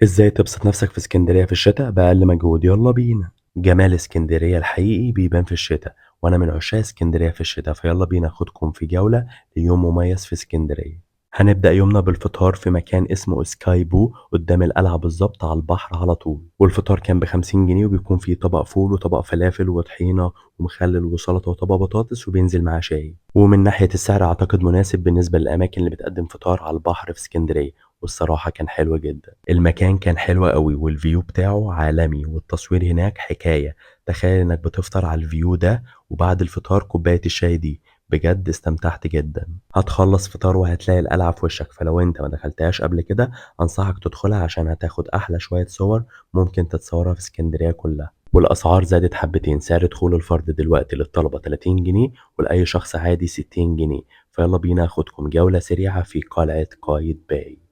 إزاي تبسط نفسك في اسكندرية في الشتا بأقل مجهود؟ يلا بينا. جمال اسكندرية الحقيقي بيبان في الشتا، وأنا من عشاق اسكندرية في الشتا، فيلا بينا أخدكم في جولة ليوم مميز في اسكندرية. هنبدأ يومنا بالفطار في مكان اسمه سكاي بو قدام القلعة بالظبط على البحر على طول، والفطار كان ب50 جنيه وبيكون فيه طبق فول وطبق فلافل وطحينة ومخلل وسلطة وطبق بطاطس وبينزل معاه شاي. ومن ناحية السعر أعتقد مناسب بالنسبة للأماكن اللي بتقدم فطار على البحر في اسكندرية، والصراحة كان حلو جدًا. المكان كان حلو أوي والview بتاعه عالمي والتصوير هناك حكاية. تخيل إنك بتفطر على الview ده وبعد الفطار كوباية الشاي دي، بجد استمتعت جدًا. هتخلّص فطار وهتلاقي القلعة في وشك، فلو أنت ما دخلتهاش قبل كده أنصحك تدخلها عشان هتاخد أحلى شوية صور ممكن تتصورها في اسكندرية كلها. والأسعار زادت حبتين، سعر دخول الفرد دلوقتي للطلبة 30 جنيه ولأي شخص عادي 60 جنيه. فيلا بينا آخدكم جولة سريعة في قلعة قايتباي.